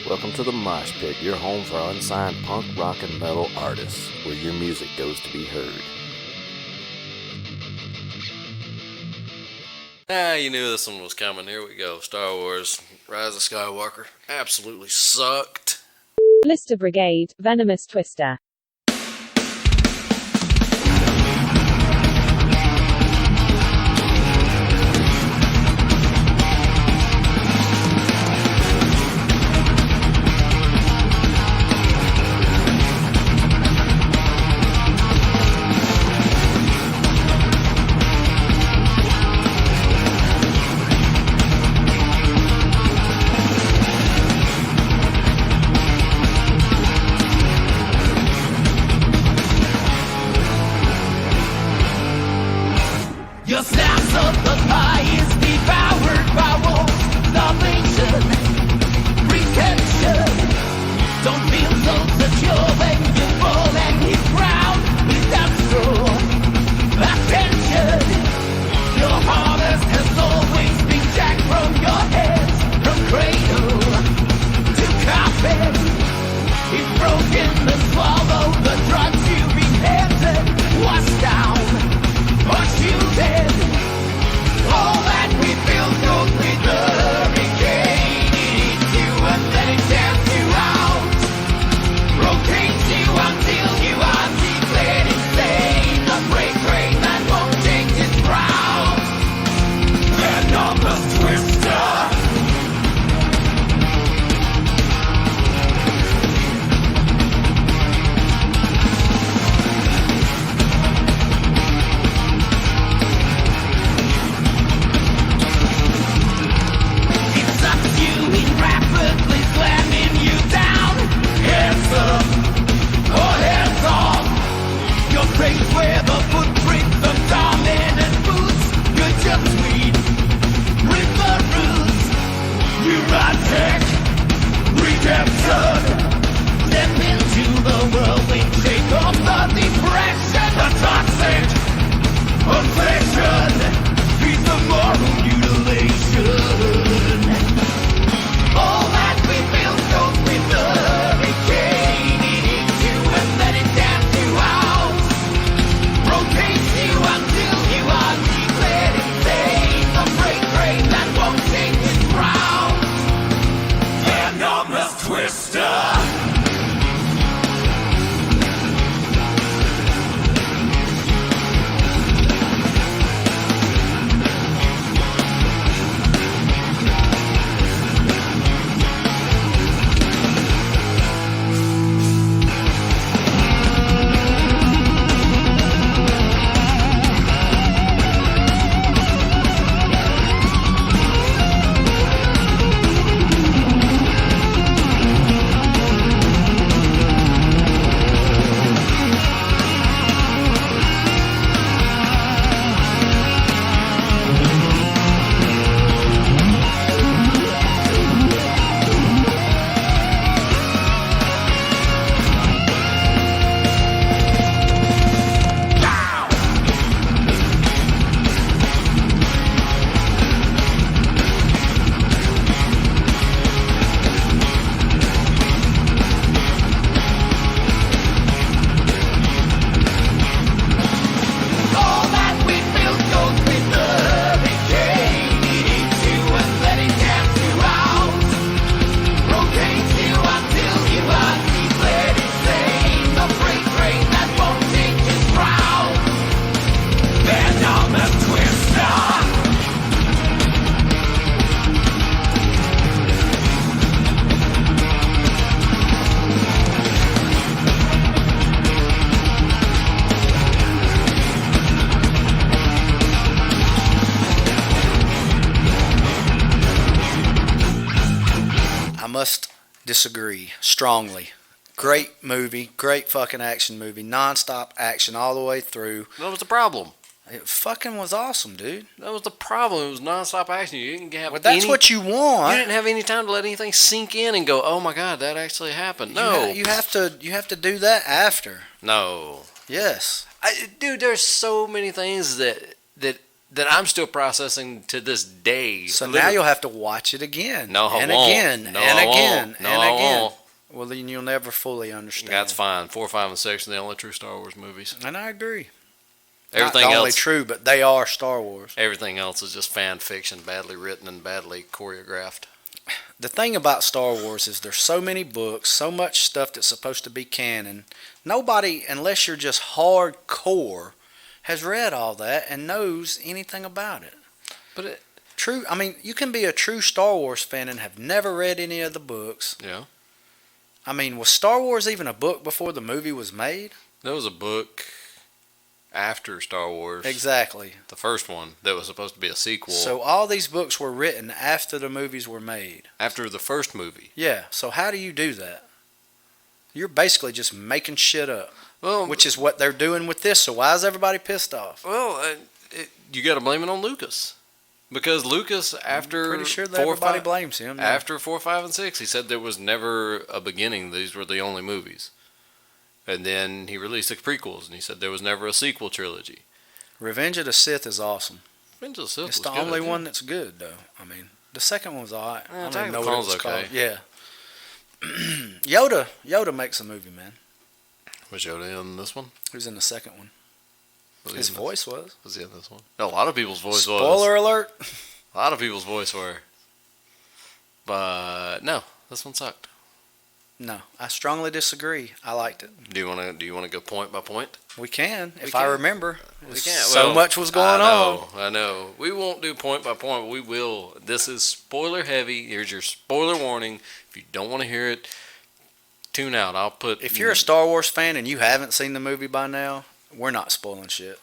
Welcome to the Mosh Pit, your home for unsigned punk, rock, and metal artists, where your music goes to be heard. You knew this one was coming. Here we go. Star Wars, Rise of Skywalker. Absolutely sucked. Blister Brigade, Venomous Twister. Your snaps of the pie is devoured by wolves, starvation, retention. Don't feel so secure when you fall and hit ground without straw. Attention, your harvest has always been jacked from your head, from cradle to carpet. It's broken to swallow the drugs you've been handed, washed down. But you did all that we built goes with the hurricane. It eats you and then it tears you out, rotates you until you are declared insane. A freight train that won't change its route. Enormous twister. Rapidly slamming you down. Hands up or hands off. Your face where the footprints of dominant boots. You're just sweet with the roots. Neurotic redemption. Step into the whirlwind shake of the depression. The toxic obsession. Piece of moral mutilation. All that we built goes with the hurricane. It eats you and then it damps you out, rotates you until you are declared insane. The freight train that won't change its route. Enormous twister. Must disagree strongly. Great movie, great fucking action movie, non-stop action all the way through. That was the problem. It fucking was awesome, dude. That was the problem. It was non-stop action. You didn't have that's what you want. You didn't have any time to let anything sink in and go, "Oh my God, that actually happened." No, you have to do that after. No. Yes. Dude, there's so many things that that I'm still processing to this day. So now you'll have to watch it again. No, I and won't. again, No, and I again, won't. No, and I again. won't. Well, then you'll never fully understand. That's fine. 4, 5, and 6 are the only true Star Wars movies. And I agree. Everything Not else, only true, but they are Star Wars. everything else is just fan fiction, badly written and badly choreographed. The thing about Star Wars is there's so many books, so much stuff that's supposed to be canon. Nobody, unless you're just hardcore, has read all that and knows anything about it. But I mean, you can be a true Star Wars fan and have never read any of the books. yeah, I mean, was Star Wars even a book before the movie was made? there was a book after Star Wars. Exactly. The first one that was supposed to be a sequel. So all these books were written after the movies were made. After the first movie. Yeah. So how do you do that? You're basically just making shit up, Well, which is what they're doing with this. So why is everybody pissed off? well, you got to blame it on Lucas. Because Lucas, after Pretty sure that 4, everybody 5, blames him. yeah. after 4, 5, and 6, he said there was never a beginning. These were the only movies. And then he released the prequels, and he said there was never a sequel trilogy. Revenge of the Sith is awesome. Revenge of the Sith It's was the good, only too. one that's good, though. I mean, the second one was alright. I don't Attack even of know the what it was Clones called. okay. Yeah. Yoda makes a movie, man. Was Yoda in this one? Who's in the second one? Was he His in this- voice was. Was he in this one? A lot of people's voice was. Spoiler alert. A lot of people's voice were. But no, this one sucked. No, I strongly disagree. I liked it. Do you want to go point by point? We can, if can. I remember. We can't. So Well, much was going on. I know. We won't do point by point, but we will. This is spoiler heavy. Here's your spoiler warning. If you don't want to hear it, tune out. I'll put. If you're a Star Wars fan and you haven't seen the movie by now, we're not spoiling shit.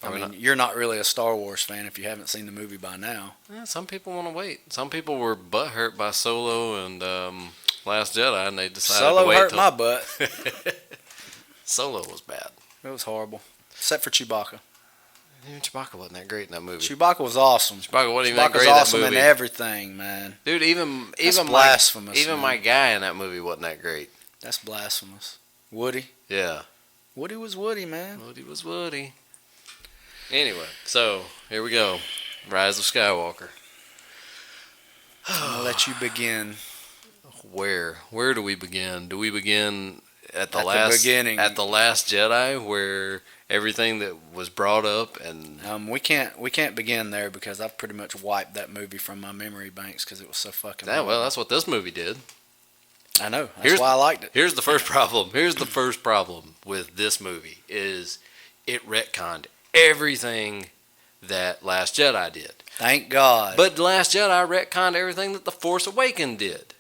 Are we not? You're not really a Star Wars fan if you haven't seen the movie by now. Yeah, some people want to wait. Some people were butthurt by Solo and Last Jedi, and they decided to Solo wait hurt till my butt. Solo was bad. It was horrible. Except for Chewbacca. Even Chewbacca wasn't that great in that movie. Chewbacca was awesome. Chewbacca wasn't even that Chewbacca's great in that awesome movie. in everything, man. Dude, even blasphemous, even man. my guy in that movie wasn't that great. That's blasphemous. Woody. Yeah, Woody was Woody, man. Woody was Woody. Anyway, so here we go. Rise of Skywalker. I'll let you begin. Where do we begin? Do we begin at the At the last beginning. at the Last Jedi, where everything that was brought up and We can't begin there because I've pretty much wiped that movie from my memory banks because it was so fucking. that, well, that's what this movie did. I know. That's why I liked it. Here's the first problem. Here's the first problem with this movie is it retconned everything that Last Jedi did. Thank God. But Last Jedi retconned everything that The Force Awakens did.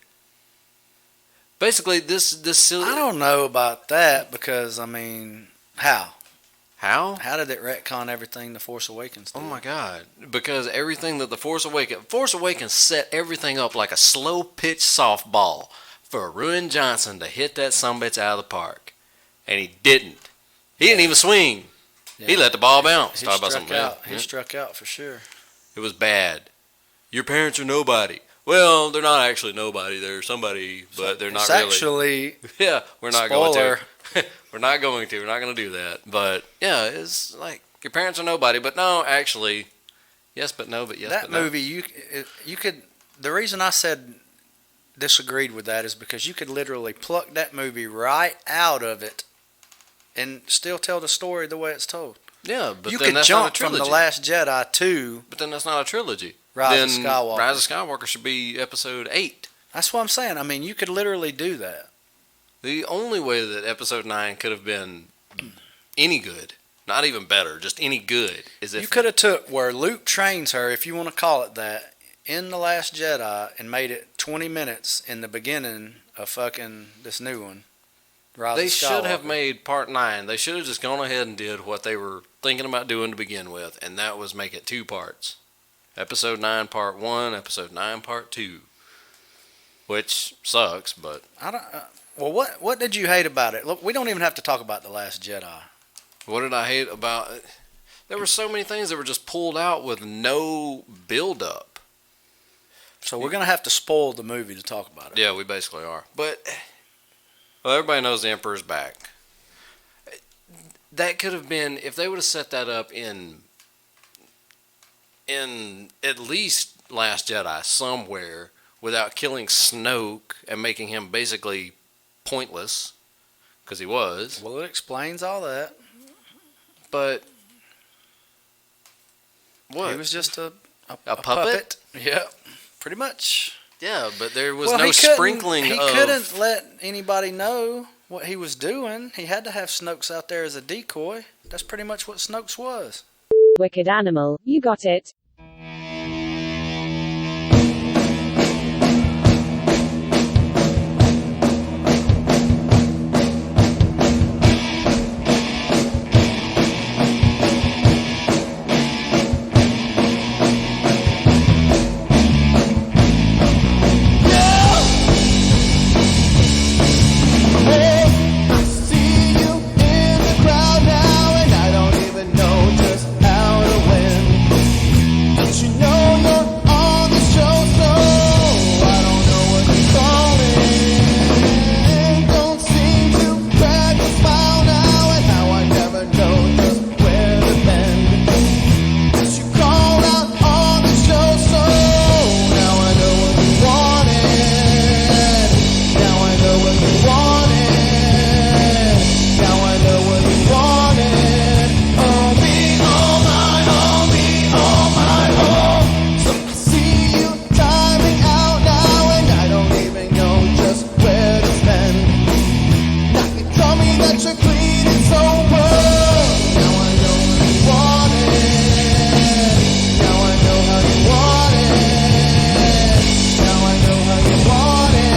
Basically, this silly. I don't know about that because I mean, how? How? How did it retcon everything The Force Awakens did? Oh my God! Because everything that the Force Awakens set everything up like a slow pitch softball for Ruin Johnson to hit that sumbitch out of the park, and he didn't. He didn't even swing. Yeah. He let the ball bounce. He Talk about struck something out. else. He Yeah. struck out for sure. It was bad. Your parents are nobody. Well, they're not actually nobody. They're somebody, but they're not It's really. actually Yeah, we're not spoiler. going to. We're not going to. We're not going to do that. But yeah, it's like your parents are nobody. But no, actually, yes, but no, but yes, that but no. movie. You could. The reason I said disagreed with that is because you could literally pluck that movie right out of it and still tell the story the way it's told. Yeah, but you then could that's not a jump from trilogy. The Last Jedi to But then that's not a trilogy. Rise then of Skywalker. Rise of Skywalker should be episode 8. That's what I'm saying. I mean, you could literally do that. The only way that episode 9 could have been any good, not even better, just any good, is if You could have took where Luke trains her, if you want to call it that, in The Last Jedi and made it 20 minutes in the beginning of fucking this new one. Rise they of should have Skywalker. made part 9. They should have just gone ahead and did what they were thinking about doing to begin with, and that was make it 2 parts. Episode 9 part 1, episode 9 part 2. Which sucks, but I don't. Well, what did you hate about it? Look, we don't even have to talk about The Last Jedi. what did I hate about it? There were so many things that were just pulled out with no build up. So we're gonna have to spoil the movie to talk about it. Yeah, we basically are. But well, everybody knows the Emperor's back. that could have been, if they would have set that up in at least Last Jedi somewhere without killing Snoke and making him basically pointless, because he was. Well, it explains all that. But what? He was just a puppet? Yeah, pretty much. Yeah, but there was Well, no he couldn't- sprinkling He of... couldn't let anybody know what he was doing. He had to have Snokes out there as a decoy. That's pretty much what Snokes was. Wicked animal, you got it. I see you in the crowd now, and I don't even know just how to win. Don't you know you're on the show, so I don't know what you're calling. Don't seem to crack a smile now, and now I never know just where to bend. But you called out on the show, so now I know what you wanted. Now I know what you wanted. Now I know what you wanted. Oh me, oh my, oh me, oh my, oh. So I see you timing out now, and I don't even know just where to spend. Now you tell me that you're clean and sober. Now I know what you wanted. Now I know how you want it. Now I know how you want it.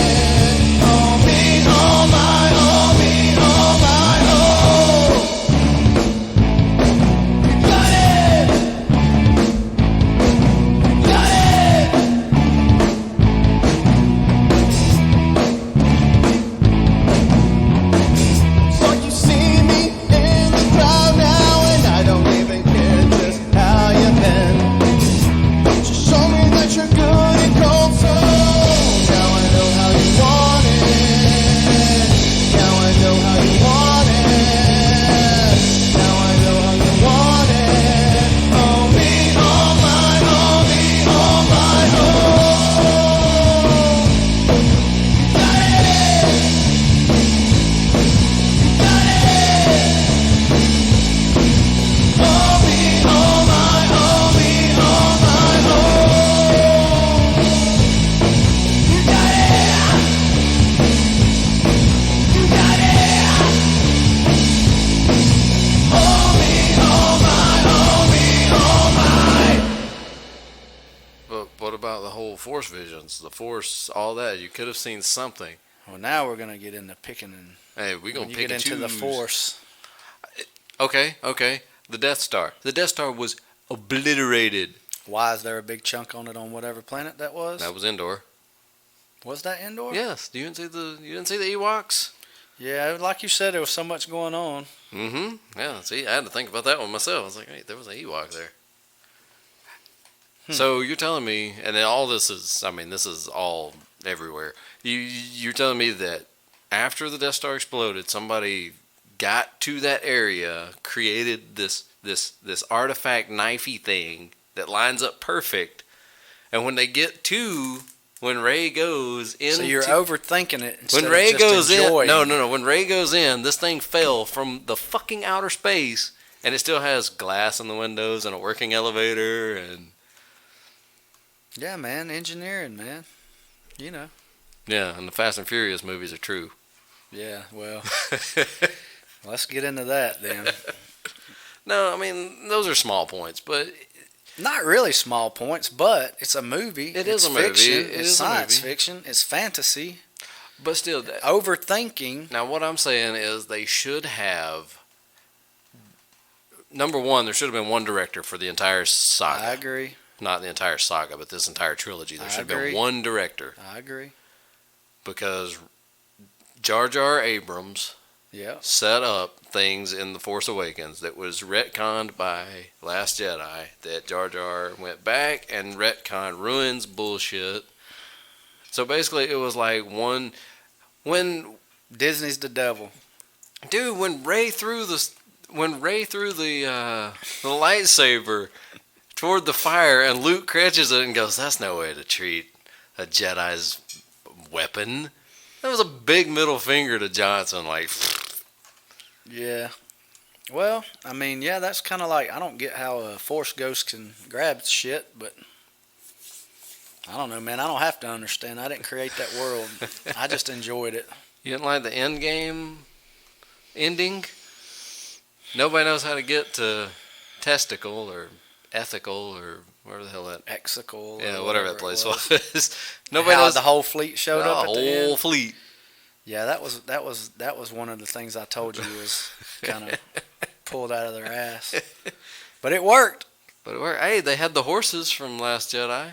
Oh me, oh my, oh me, oh my, oh. You got it. You got it. So you see me in the crowd now, and I don't even care just how you've been. Just show me that you're good and cold, so now I know how you want it. Now I know how you want it. Now I know how you want it. Oh me, oh my, oh me, oh my, oh. You got it. You got it. Oh me, oh my, oh me, oh my, oh. You got it. You got it. Oh me, oh my, oh me, oh my. But what about the whole Force visions? The Force, all that. You could have seen something. Well, now we're gonna get into picking and Hey, we're going when to you pick get and into the choose. Force. Okay. The Death Star. The Death Star was obliterated. Why is there a big chunk on it on whatever planet that was? That was Endor. Was that Endor? Yes. You didn't see the Ewoks? Yeah, like you said, there was so much going on. Mm-hmm. Yeah. See, I had to think about that one myself. I was like, hey, there was an Ewok there. So you're telling me, and then all this is, I mean, this is all everywhere. You're telling me that after the Death Star exploded, somebody got to that area, created this artifact knifey thing that lines up perfect, and when they get to when Rey goes in, So you're overthinking it. Instead when Rey of just goes in, enjoying. no. When Rey goes in, this thing fell from the fucking outer space, and it still has glass in the windows and a working elevator, and Yeah, man, engineering, man. You know. yeah, and the Fast and Furious movies are true. Yeah, well, let's get into that then. No, I mean those are small points, but Not really small points, but it's a movie. It It's is a movie. fiction. It It's is a science movie. fiction. It's fantasy. but still. Overthinking. Now, what I'm saying is they should have. Number one, there should have been one director for the entire saga. I agree. Not the entire saga, but this entire trilogy. There I should have agree. been one director I agree. because Jar Jar Abrams Yeah. set up things in The Force Awakens that was retconned by Last Jedi, that Jar Jar went back and retconned, ruins bullshit. So basically it was like when Disney's the devil. Rey threw when Rey threw the lightsaber toward the fire, and Luke catches it and goes, "That's no way to treat a Jedi's weapon." That was a big middle finger to Johnson. Like, Yeah. Well, I mean, yeah, that's kind of like, I don't get how a Force ghost can grab shit, but I don't know, man. I don't have to understand. I didn't create that world. I just enjoyed it. you didn't like the end game ending? Nobody knows how to get to testicle or ethical or whatever the hell that. Exical. Yeah, or whatever that place it was. Nobody How knows the whole fleet showed the up at the end. whole fleet. Yeah, that was one of the things I told you was kind of pulled out of their ass. But it worked. But hey, they had the horses from Last Jedi.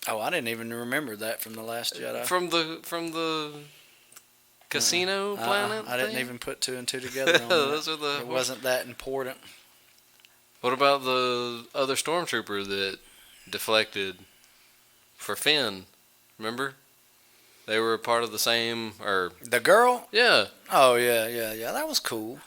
Oh, I didn't even remember that from The Last Jedi. From the casino planet. I didn't thing? even put two and two together on that. Those are the It wasn't that important. What about the other stormtrooper that deflected for Finn? Remember? They were part of the same, or The girl? yeah. Oh, yeah. That was cool.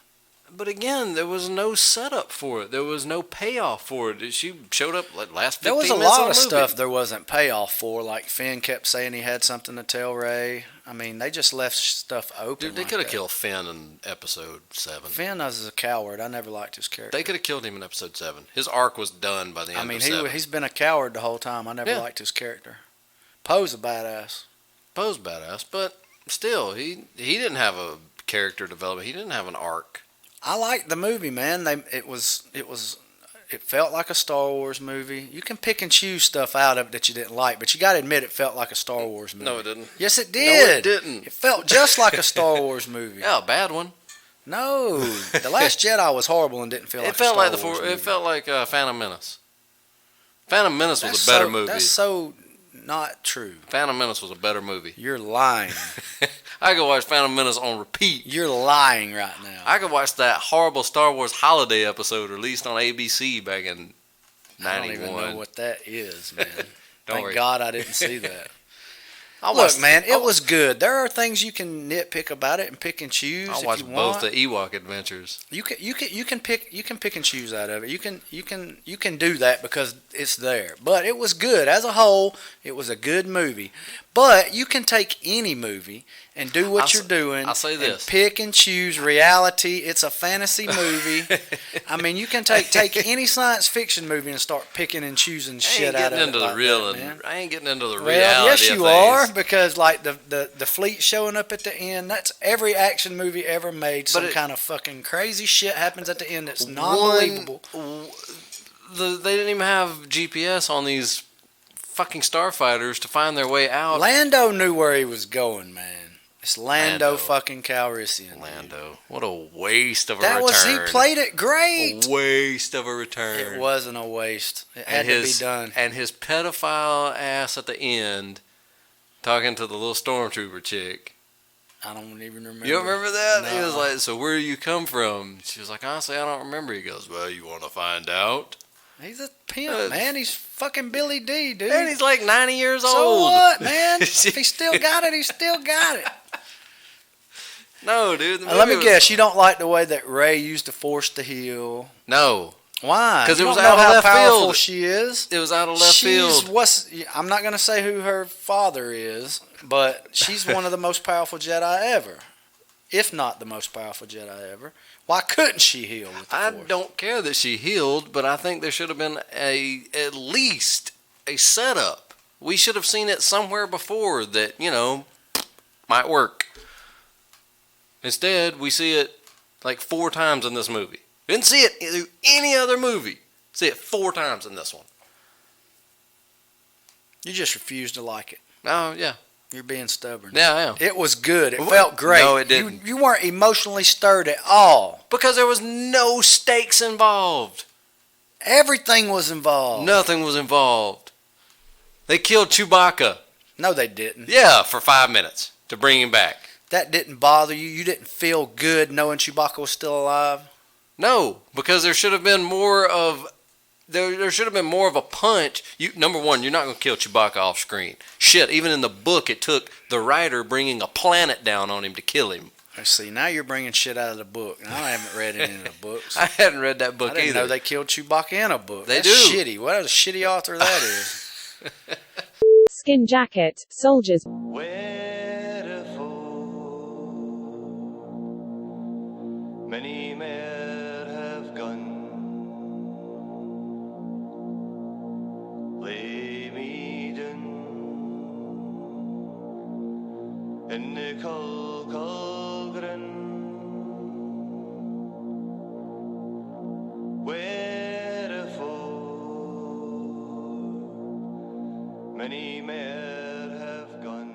But again, there was no setup for it. There was no payoff for it. She showed up like last 15 There was a minutes lot of of the movie. stuff there wasn't payoff for. Like Finn kept saying he had something to tell Rey. I mean, they just left stuff open. Dude, they like could have that. killed Finn in episode 7. Finn was a coward. I never liked his character. They could have killed him in episode 7. His arc was done by the end I mean, of 7. he's been a coward the whole time. I never Yeah. liked his character. Poe's a badass. Poe's badass, but still, he didn't have a character development. He didn't have an arc. I liked the movie, man. It felt like a Star Wars movie. You can pick and choose stuff out of it that you didn't like, but you got to admit it felt like a Star Wars movie. No, it didn't. Yes, it No, did. it didn't. It felt just like a Star Wars movie. Yeah, a bad one. No, The Last Jedi was horrible and didn't feel like It felt a Star like Wars movie. It felt like Phantom Menace. Phantom Menace was a better movie. That's so not true. Phantom Menace was a better movie. You're lying. I could watch Phantom Menace on repeat. You're lying right now. I could watch that horrible Star Wars holiday episode released on ABC back in I don't even 91. know what that is, man. Don't Thank worry. God I didn't see that. I Look, man, it was good. There are things you can nitpick about it and pick and choose. I'll if watch you both want. the Ewok adventures. You can pick and choose out of it. You can do that because it's there. But it was good as a whole. It was a good movie. But you can take any movie and do what you're doing. I'll say this. And pick and choose reality. It's a fantasy movie. I mean, you can take any science fiction movie and start picking and choosing shit out of it. I ain't getting into the reality. Well, yes, of you things. are, because like the fleet showing up at the end. That's every action movie ever made. Some kind of fucking crazy shit happens at the end that's non-believable. They didn't even have GPS on these fucking starfighters to find their way out. Lando knew where he was going, man. It's Lando fucking Calrissian. Lando, what a waste of a That return. he played it great. A waste of a return. It wasn't a waste. It had to be done. And his pedophile ass at the end, talking to the little stormtrooper chick. I don't even remember. You don't remember that? No. He was like, "So where do you come from?" She was like, "Honestly, I don't remember." He goes, "Well, you want to find out?" He's a pimp, man. He's fucking Billy D, dude. And he's like 90 years so old. what, man? If he still got it, he still got it. No, dude. Let me guess. You don't like the way that Rey used the Force to heal. No. Why? 'Cause You it was don't out know of how left powerful field. she is. It was out of left field. I'm not going to say who her father is, but she's one of the most powerful Jedi ever, if not the most powerful Jedi ever. Why couldn't she heal with the I Force? don't care that she healed, but I think there should have been at least a setup. We should have seen it somewhere before that, might work. Instead, we see it like 4 times in this movie. We didn't see it in any other movie. See it 4 times in this one. You just refuse to like it. Oh, yeah. You're being stubborn. Yeah, I am. It was good. It felt great. No, it didn't. You weren't emotionally stirred at all. Because there was no stakes involved. Everything was involved. Nothing was involved. They killed Chewbacca. No, they didn't. Yeah, for 5 minutes to bring him back. That didn't bother you. You didn't feel good knowing Chewbacca was still alive. No, because there should have been more of there should have been more of a punch. Number one, you're not going to kill Chewbacca off screen. Shit, even in the book, it took the writer bringing a planet down on him to kill him. Let's see. Now you're bringing shit out of the book. Now I haven't read any of the books. I hadn't read that book I didn't either. know they killed Chewbacca in a book. They That's do. shitty. What a shitty author that is. Skin jacket, soldiers. Wherefore many men have gone, lay me down in the cauldron. Wherefore many men have gone.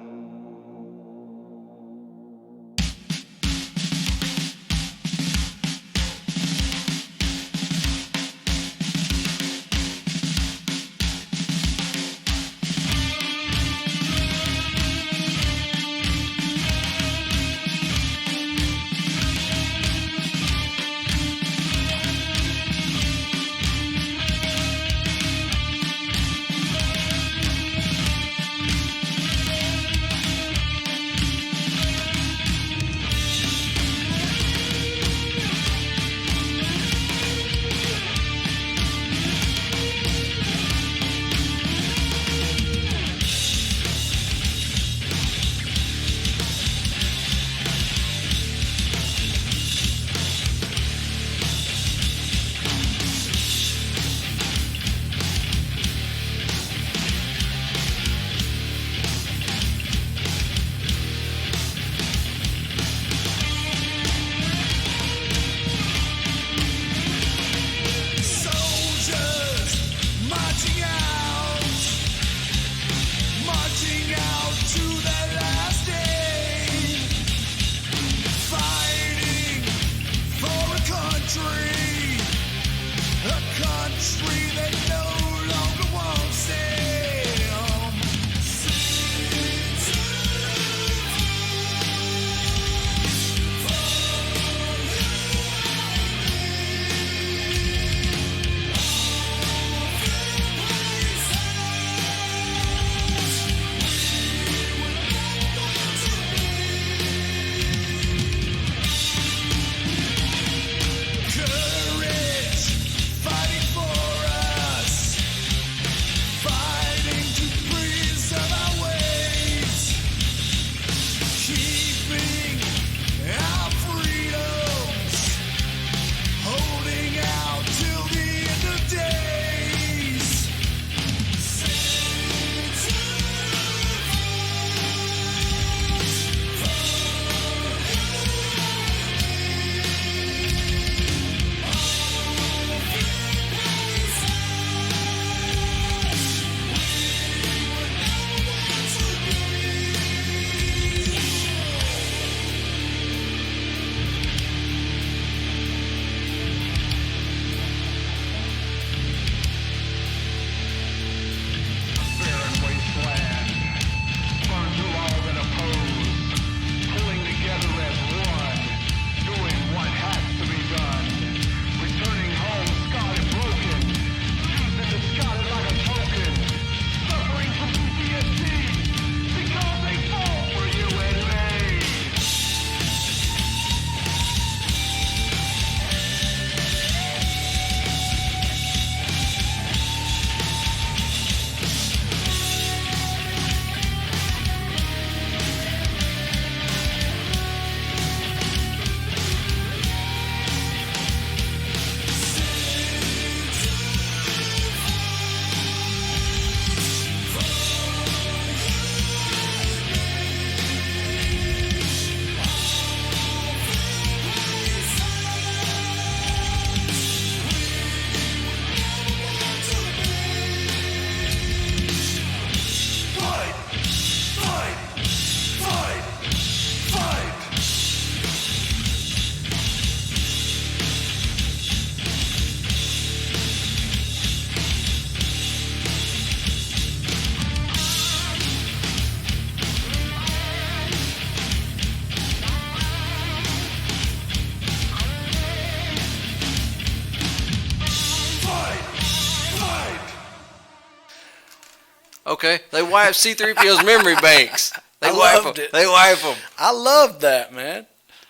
Okay, they wipe C-3PO's memory banks. They I wipe loved them. it. They wipe them. I loved that, man.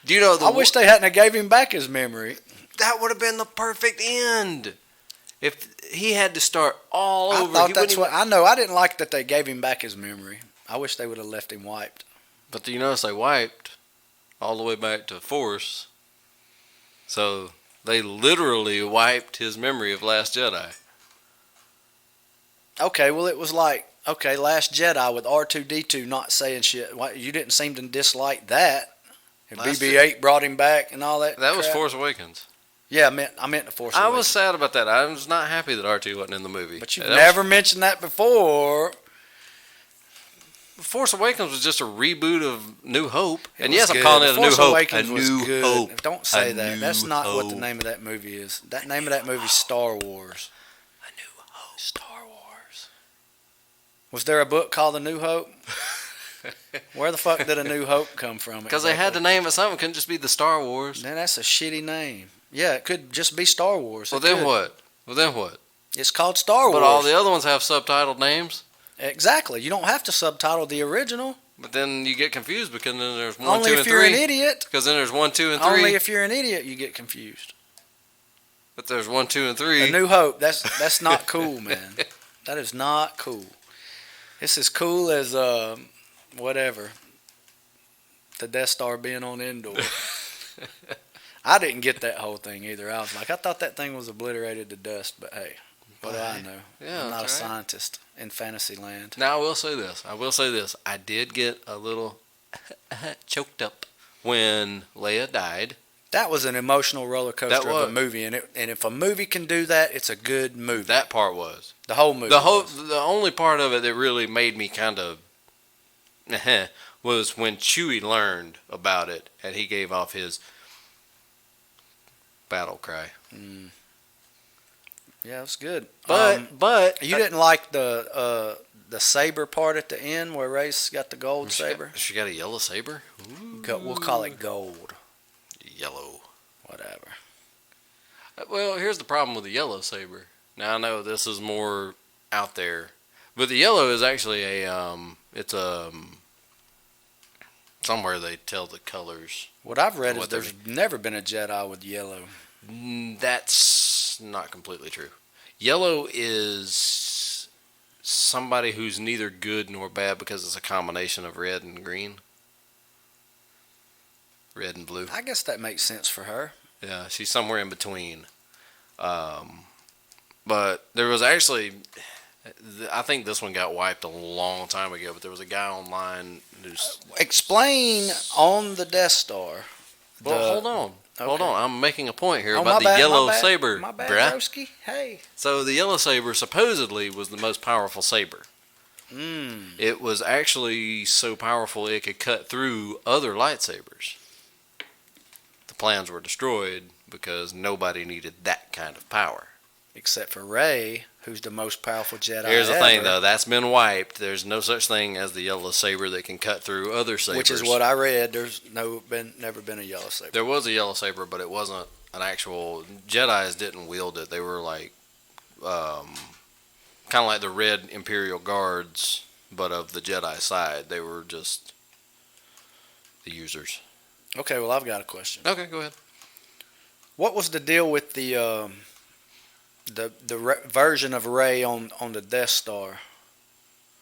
Do you know I wish they hadn't have gave him back his memory. that would have been the perfect end. If he had to start all over. I thought that's what I know. I didn't like that they gave him back his memory. I wish they would have left him wiped. But do you notice they wiped all the way back to Force? So they literally wiped his memory of Last Jedi. Okay, well, it was like, okay, Last Jedi with R2-D2 not saying shit. Why, you didn't seem to dislike that. And BB-8 brought him back and all that. That was crap. Force Awakens. Yeah, I meant the Force I Awakens. was sad about that. I was not happy that R2 wasn't in the movie. But you've never mentioned that before. Force Awakens was just a reboot of New Hope. It And was yes, I'm good. calling it a New Force Hope. Awakens A was New good. Hope. Don't say A that. That's New not what the Hope. name of that movie is. That name of that movie is Star Wars. A New Hope. Star Wars. Was there a book called The New Hope? Where the fuck did A New Hope come from? Because they had to name it something. It couldn't just be the Star Wars. Man, that's a shitty name. Yeah, it could just be Star Wars. Well, It then could. what? Well, then what? It's called Star Wars. But all the other ones have subtitled names. Exactly. You don't have to subtitle the original. But then you get confused because then there's 1, Only 2, if and you're 3. an idiot. Because then there's 1, 2, and 3. Only if you're an idiot you get confused. But there's 1, 2, and 3. A New Hope. That's not cool, man. That is not cool. It's as cool as whatever. The Death Star being on Endor. I didn't get that whole thing either. I was like, I thought that thing was obliterated to dust, but hey, what do I know? Yeah, I'm not a that's right. scientist in fantasy land. Now, I will say this. I did get a little choked up when Leia died. That was an emotional roller coaster of a movie, and if a movie can do that, it's a good movie. That part was. The whole movie. The only part of it that really made me kind of was when Chewie learned about it and he gave off his battle cry. Yeah, it was good. But You didn't like the saber part at the end where Rey's got the gold saber? She got a yellow saber? We'll call it gold. Yellow. Whatever. Well, here's the problem with the yellow saber. Now, I know this is more out there, but the yellow is actually somewhere they tell the colors. What I've read is What there's never been a Jedi with yellow. That's not completely true. Yellow is somebody who's neither good nor bad because it's a combination of red and green. Red and blue. I guess that makes sense for her. Yeah, she's somewhere in between. But there was actually, I think this one got wiped a long time ago, but there was a guy online who's... Explain on the Death Star. Well, hold on. Hold Okay. on. I'm making a point here Oh, about my the bad, yellow my bad, saber, My bad, bruh. broski. Hey. So the yellow saber supposedly was the most powerful saber. It was actually so powerful it could cut through other lightsabers. The plans were destroyed because nobody needed that kind of power. Except for Rey, who's the most powerful Jedi Here's the thing, ever, though. That's been wiped. There's no such thing as the yellow saber that can cut through other sabers. which is what I read. There's never been a yellow saber. There was a yellow saber, but it wasn't an actual... Jedis didn't wield it. They were like... kind of like the red Imperial Guards, but of the Jedi side. They were just the users. Okay, well, I've got a question. Okay, go ahead. What was the deal with the version of Rey on the Death Star?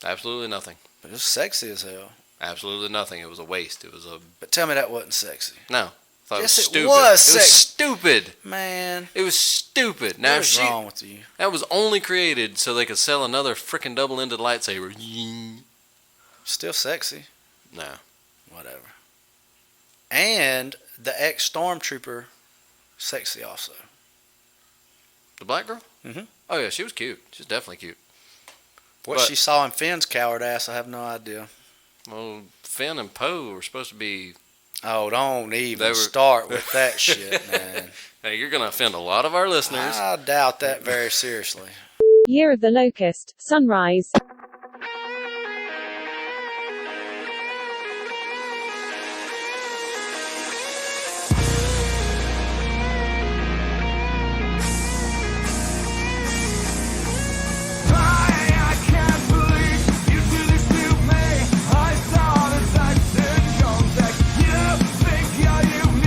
Absolutely nothing. It was sexy as hell. Absolutely nothing. It was a waste. It was a... But tell me that wasn't sexy. No. I thought Yes, it was it stupid. was It was sexy. stupid. Man, It was stupid. Now, what is wrong with you? that was only created so they could sell another freaking double-ended lightsaber. Still sexy. No. Whatever. And the ex-stormtrooper, sexy also. The black girl? Mhm. Oh, yeah, she was cute. She's definitely cute. What But- she saw in Finn's coward ass, I have no idea. Well, Finn and Poe were supposed to be... Oh, don't even They were- start with that shit, man. Now, you're going to offend a lot of our listeners. I doubt that very seriously. Year of the Locust, Sunrise. I can't believe you do this to me. I saw the sex in contact. You think you're unique.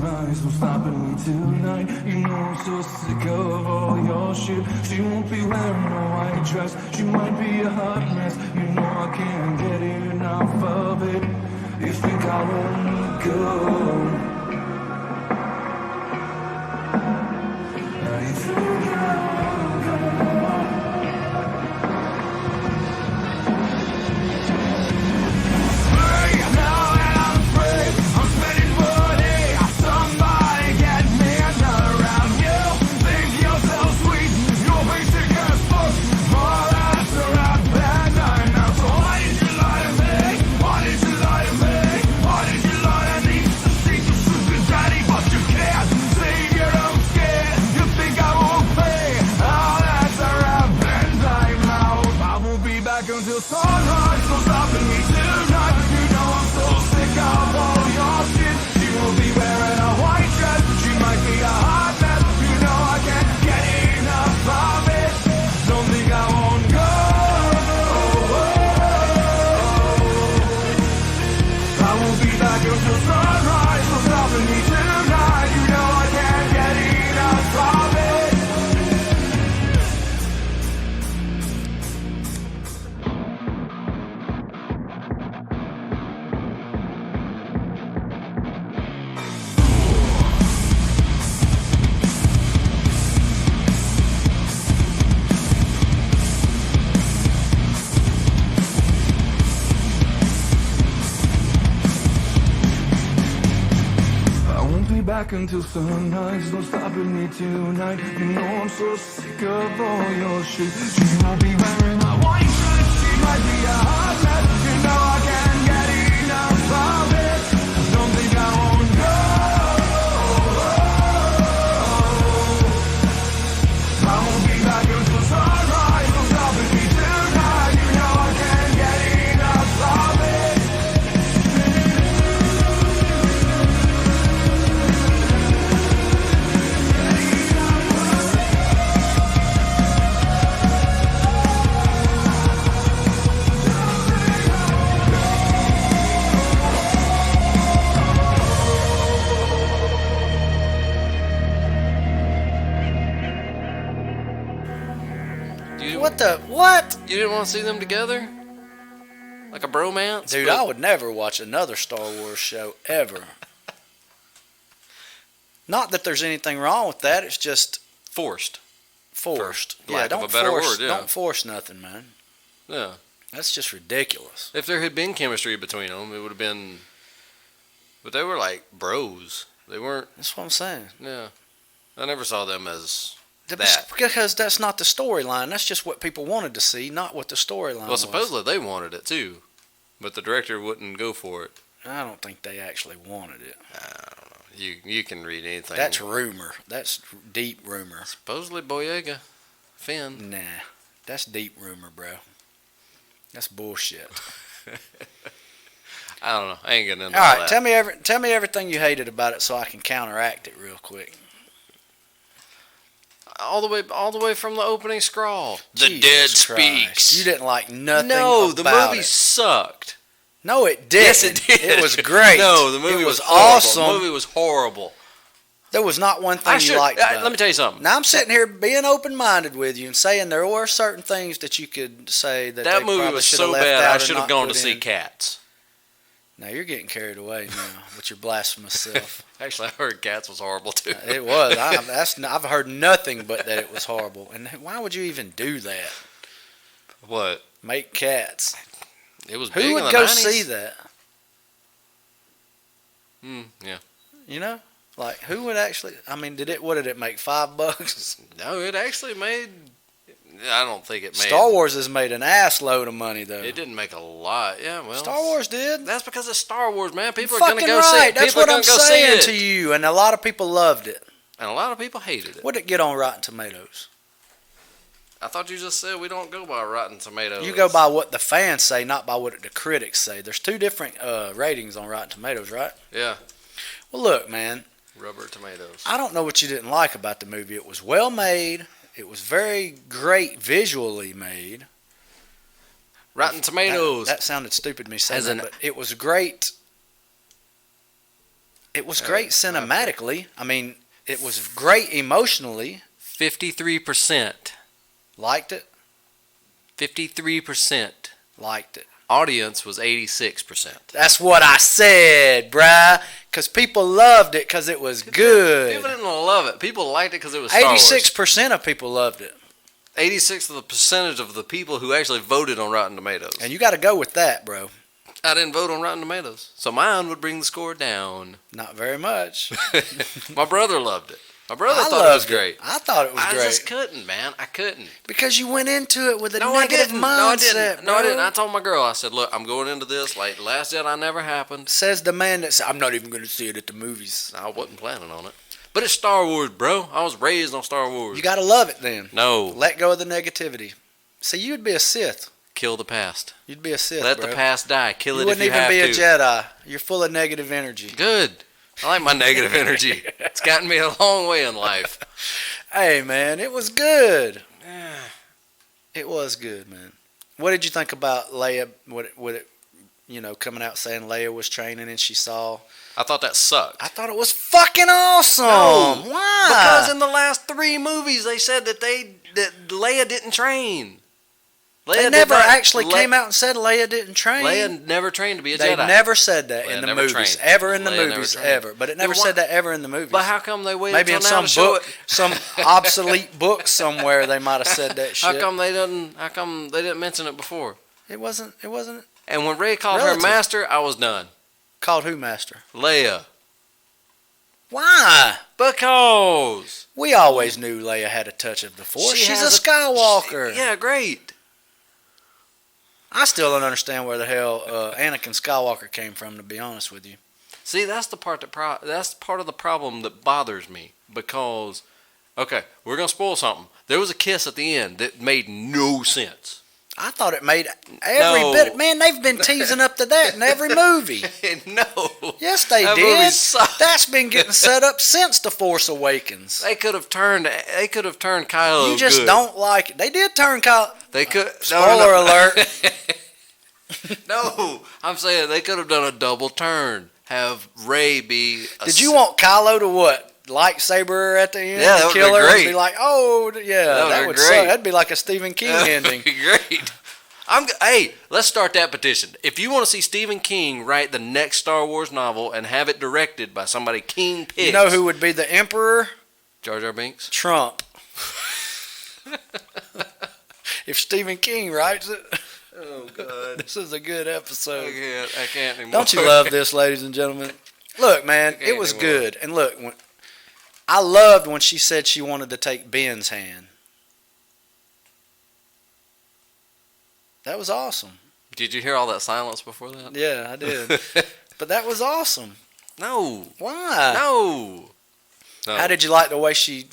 sunrise, no stopping me tonight. You know I'm so sick of all your shit. She won't be wearing a white dress, she might be a hot mess. You know I can't get enough of it. You think I won't go? You think I won't go? Until sunrise, no stopping me tonight. You know I'm so sick of all your shit. She will be wearing a white dress, she might be a hot mess. You know I can't get enough of it. Don't think I won't go. I won't be back until sunrise, no stopping me tonight. You know I can't get enough of it. Back until sunrise, no stopping me tonight. You know I'm so sick of all your shit. She won't be wearing a white dress, she might be a hot mess. You know I can't get enough of it. Don't think I won't go. I won't be back until sunrise, no stopping me tonight. You know I can't get enough of it. What? You didn't want to see them together? Like a bromance? Dude, I would never watch another Star Wars show, ever. Not that there's anything wrong with that, it's just Forced. forced. lack of a better word, yeah. Don't force nothing, man. Yeah. That's just ridiculous. If there had been chemistry between them, it would have been... But they were like bros. They weren't... That's what I'm saying. Yeah. I never saw them as... That. Because that's not the storyline. That's just what people wanted to see, not what the storyline was. Well, supposedly they wanted it too, but the director wouldn't go for it. I don't think they actually wanted it. I don't know. You can read anything. That's rumor. That's deep rumor. Supposedly Boyega, Finn. Nah, that's deep rumor, bro. That's bullshit. I don't know. I ain't getting into all all right, that. tell me everything you hated about it, so I can counteract it real quick. All the way from the opening scrawl. The Jesus dead Christ. speaks. You didn't like nothing No, about the movie it. sucked. No, it didn't. Yes, it did. It was great. No, the movie it was awesome. horrible. The movie was horrible. There was not one thing you liked about it. Let me tell you something. Now, I'm sitting here being open-minded with you and saying there were certain things that you could say that That they movie probably was should have so left bad out I or should have not gone put to see in. Cats. Now, you're getting carried away now with your blasphemous self. Actually, I heard Cats was horrible too. It was. I've heard nothing but that it was horrible. And why would you even do that? What? Make Cats. It was big Who in would the go 90s. see that? Yeah. You know? Like, who would actually... I mean, what did it make, $5? No, it actually made... I don't think it made... Star Wars has made an ass load of money, though. It didn't make a lot. Yeah, well... Star Wars did. That's because it's Star Wars, man. People are Fucking going to go see right. it. That's People are what I'm gonna go see saying it. to you. And a lot of people loved it. And a lot of people hated it. What did it get on Rotten Tomatoes? I thought you just said we don't go by Rotten Tomatoes. You go by what the fans say, not by what the critics say. There's two different ratings on Rotten Tomatoes, right? Yeah. Well, look, man. Rubber tomatoes. I don't know what you didn't like about the movie. It was well made. It was very great visually made. Rotten Tomatoes. That sounded stupid me saying As that, an- but it was great. It was great cinematically. I mean, it was great emotionally. 53%. Liked it. 53%. Liked it. Audience was 86%. That's what I said, bruh. Because people loved it because it was good. People didn't love it. People liked it because it was Star Wars. 86% of people loved it. 86 of the percentage of the people who actually voted on Rotten Tomatoes. And you got to go with that, bro. I didn't vote on Rotten Tomatoes, so mine would bring the score down. Not very much. My brother loved it. My brother thought it was great. I thought it was great. I just couldn't, man. I couldn't. Because you went into it with a No, negative I didn't. mindset. No, I didn't. I told my girl, I said, look, I'm going into this like Last Jedi never happened. Says the man that said, I'm not even going to see it at the movies. I wasn't planning on it. But it's Star Wars, bro. I was raised on Star Wars. You got to love it then. No. Let go of the negativity. See, you'd be a Sith. Kill the past. You'd be a Sith, Let bro. the past die. Kill You it if you have to. wouldn't even be a Jedi. You're full of negative energy. Good. I like my negative energy. It's gotten me a long way in life. Hey, man, it was good. It was good, man. What did you think about Leia? Coming out saying Leia was training and she saw. I thought that sucked. I thought it was fucking awesome. No, Why? because in the last 3 movies they said that Leia didn't train. They never actually came out and said Leia didn't train. Leia never trained to be a They Jedi. never said that Leia in the never movies. trained. Ever in the Leia never movies, trained. ever. But it never Then said that ever in the movies. But how come they waited Maybe till in now some to show book, it? some obsolete book somewhere they might have said that shit. How come they didn't mention it before? It wasn't And when Rey called Relative. her master, I was done. called who master? Leia. Why? Because We always knew Leia had a touch of the Force. she She's has a Skywalker. Yeah, great. I still don't understand where the hell Anakin Skywalker came from, to be honest with you. See, that's the part that's part of the problem that bothers me. Because, okay, we're gonna spoil something. There was a kiss at the end that made no sense. I thought it made every No. bit. Man, they've been teasing up to that in every movie. No. Yes, they That movie did. sucked. That's been getting set up since The Force Awakens. They could have turned Kylo. You just good. don't like it. They did turn Kylo. They could. Spoiler alert. No, I'm saying they could have done a double turn. Have Rey be. Did you want Kylo to what? Lightsaber her at the end? Yeah, that and would've kill been her and great. be like, oh, yeah, That that would've would been suck. great. That'd be like a Stephen King ending. Great. Hey, let's start that petition. If you want to see Stephen King write the next Star Wars novel and have it directed by somebody King picks. You know who would be the Emperor? Jar Jar Binks? Trump. If Stephen King writes it. Oh, God. This is a good episode. I can't anymore. Don't you love this, ladies and gentlemen? Look, man, can't it was anymore. good. And look, I loved when she said she wanted to take Ben's hand. That was awesome. Did you hear all that silence before that? Yeah, I did. But that was awesome. No. Why? No. How did you like the way she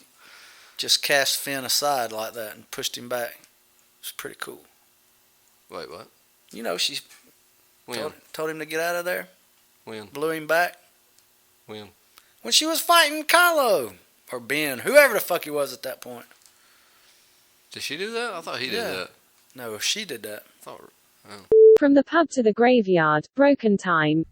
just cast Finn aside like that and pushed him back? It was pretty cool. Wait, what? You know, she When? told him to get out of there, When? blew him back. When? When she was fighting Kylo or Ben, whoever the fuck he was at that point. Did she do that? I thought he did Yeah. that. No, she did that. I thought, From the pub to the graveyard, broken time.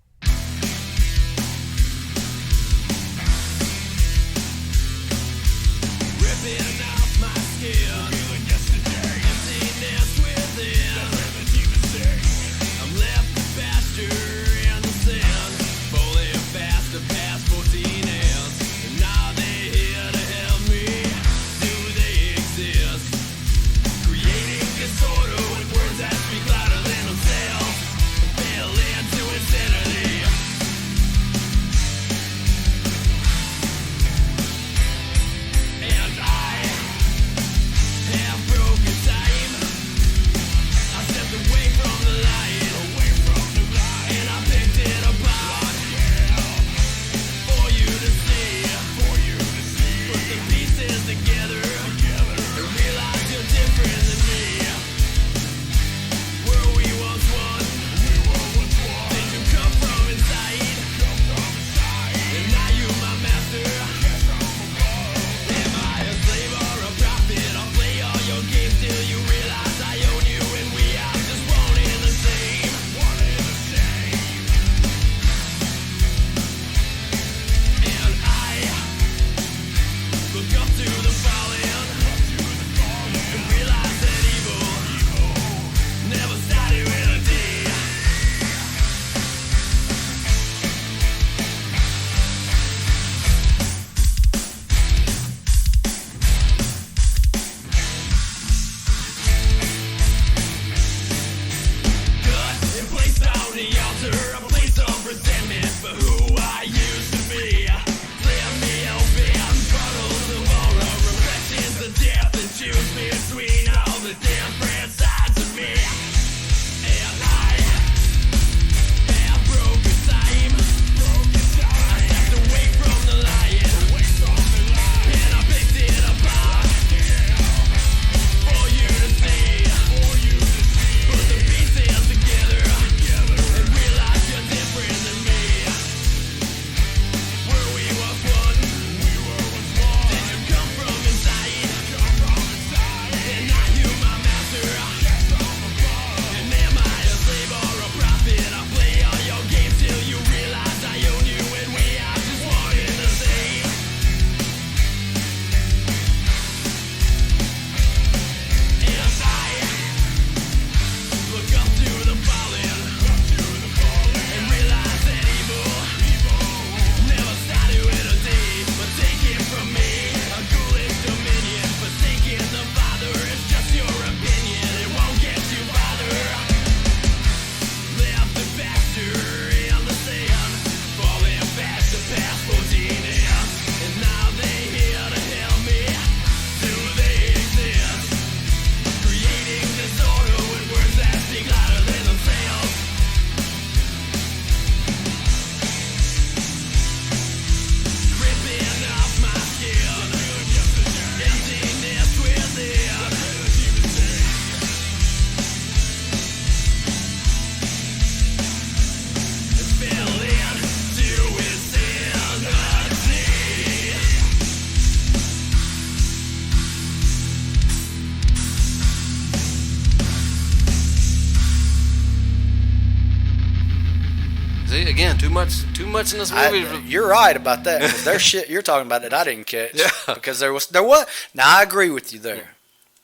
See, again, too much in this movie. You're right about that. 'Cause there's shit you're talking about that I didn't catch. Yeah. Because there was. Now I agree with you there.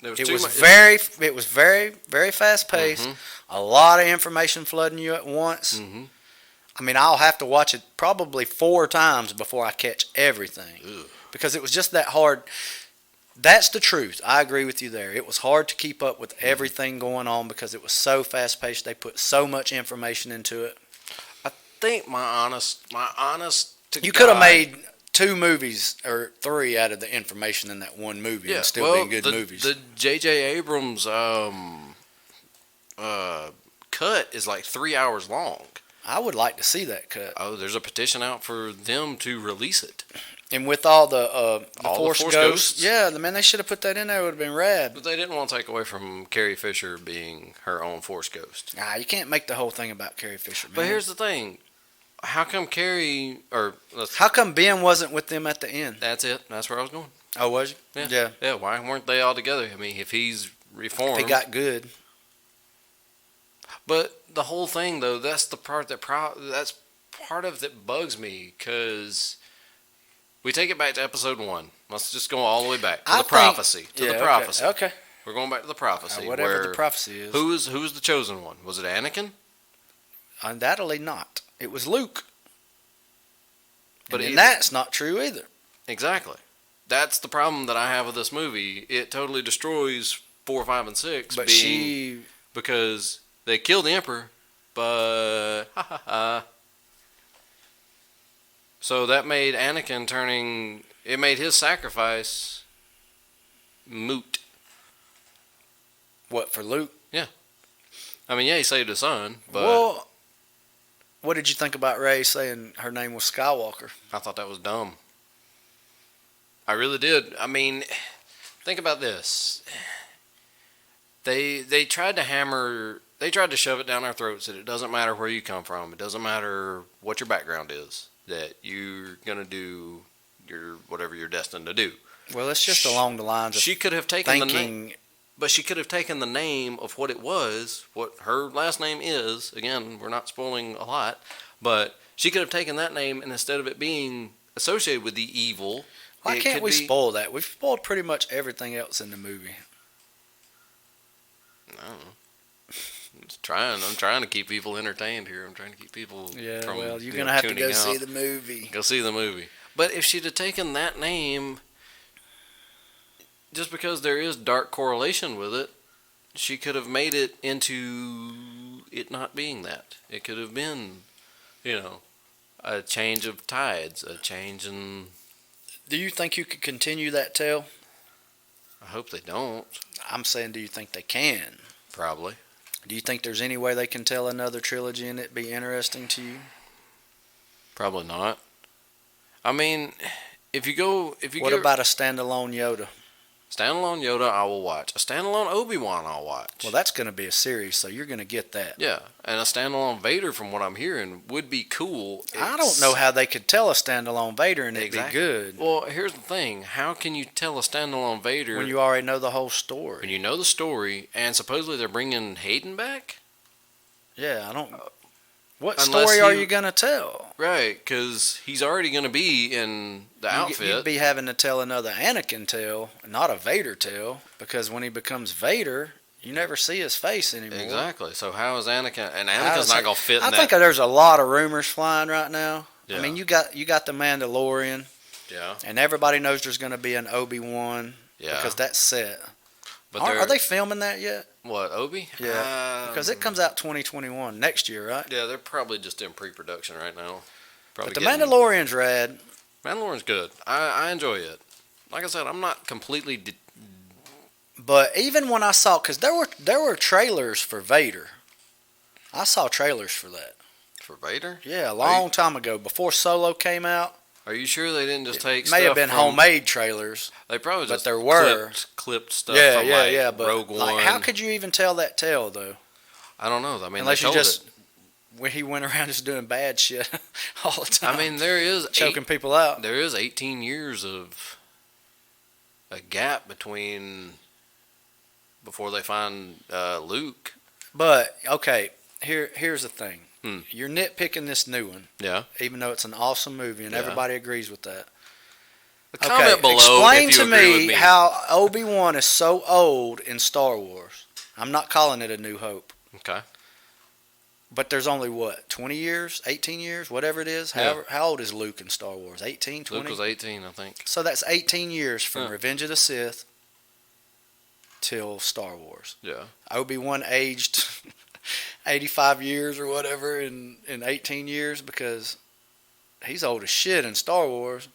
It was very, very fast paced. A lot of information flooding you at once. I mean, I'll have to watch it probably 4 times before I catch everything. Because it was just that hard. That's the truth. I agree with you there. It was hard to keep up with everything going on because it was so fast paced. They put so much information into it. I think my honest You could have made 2 movies or 3 out of the information in that one movie and still been good movies. The J.J. Abrams cut is like 3 hours long. I would like to see that cut. Oh, there's a petition out for them to release it. And with all the Force Force Ghosts, Ghosts? yeah, man, they should have put that in there. It would have been rad. But they didn't want to take away from Carrie Fisher being her own Force Ghost. Nah, you can't make the whole thing about Carrie Fisher, man. But here's the thing. How come Carrie, how come Ben wasn't with them at the end? That's it. That's where I was going. Oh, was you? Yeah. Yeah, why weren't they all together? I mean, if he's reformed. He got good. But the whole thing, though, that's the part that's part of that bugs me, because we take it back to episode 1. Let's just go all the way back to the prophecy. Okay. We're going back to the prophecy. Whatever the prophecy is. Who was the chosen one? Was it Anakin? Undoubtedly not. It was Luke. But that's not true either. Exactly. That's the problem that I have with this movie. It totally destroys 4, 5, and 6. But because they killed the Emperor, but so that made Anakin it made his sacrifice moot. What, for Luke? Yeah. I mean, yeah, he saved his son, but well, what did you think about Rey saying her name was Skywalker? I thought that was dumb. I really did. I mean, think about this. They tried to shove it down our throats that it doesn't matter where you come from. It doesn't matter what your background is. That you're going to do whatever you're destined to do. Well, it's just along the lines of she could have taken thinking. the name, but she could have taken the name of what it was, what her last name is. Again, we're not spoiling a lot, but she could have taken that name, and instead of it being associated with the evil, why can't we spoil that? We've spoiled pretty much everything else in the movie. I don't know. I'm trying to keep people entertained here. I'm trying to keep people. Yeah, from, well, you're gonna have to go out. see the movie. Go see the movie. But if she'd have taken that name, just because there is dark correlation with it, she could have made it into it not being that. It could have been, a change of tides, a change in. Do you think you could continue that tale? I hope they don't. I'm saying, do you think they can? Probably. Do you think there's any way they can tell another trilogy and it be interesting to you? Probably not. I mean, What about a standalone Yoda? Standalone Yoda, I will watch. A standalone Obi-Wan, I'll watch. Well, that's going to be a series, so you're going to get that. Yeah, and a standalone Vader, from what I'm hearing, would be cool. I don't know how they could tell a standalone Vader and it'd be good. Well, here's the thing. How can you tell a standalone Vader when you already know the whole story? When you know the story, and supposedly they're bringing Hayden back? Yeah, I don't... What story are you going to tell? Right, because he's already going to be in the outfit. You'd be having to tell another Anakin tale, not a Vader tale, because when he becomes Vader, you never see his face anymore. Exactly. So how is Anakin... And Anakin's not going to fit in that. I think there's a lot of rumors flying right now. Yeah. I mean, you got the Mandalorian. Yeah. And everybody knows there's going to be an Obi-Wan. Yeah. Because that's set. But are they filming that yet? What, Obi? Yeah. Because it comes out 2021, next year, right? Yeah, they're probably just in pre-production right now. But the Mandalorian's rad. Mandalorian's good. I enjoy it. Like I said, I'm not completely... But even when I saw... Because there were trailers for Vader. I saw trailers for that. For Vader? Yeah, a long time ago. Before Solo came out. Are you sure they didn't just take stuff? May have been homemade trailers. They probably just there were clipped stuff from but Rogue One. How could you even tell that tale though? I don't know. I mean, unless you just when he went around just doing bad shit all the time. I mean, there is choking people out. There is 18 years of a gap before they find Luke. But okay, here's the thing. You're nitpicking this new one, Yeah. even though it's an awesome movie and Yeah. everybody agrees with that. Comment below explain if you to agree with me me. how Obi-Wan is so old in Star Wars. I'm not calling it A New Hope. Okay. But there's only, what, 20 years, 18 years, whatever it is? Yeah. How old is Luke in Star Wars? 18, 20? Luke was 18, I think. So that's 18 years from Yeah. Revenge of the Sith till Star Wars. Yeah. Obi-Wan aged 85 years or whatever in 18 years because he's old as shit in Star Wars.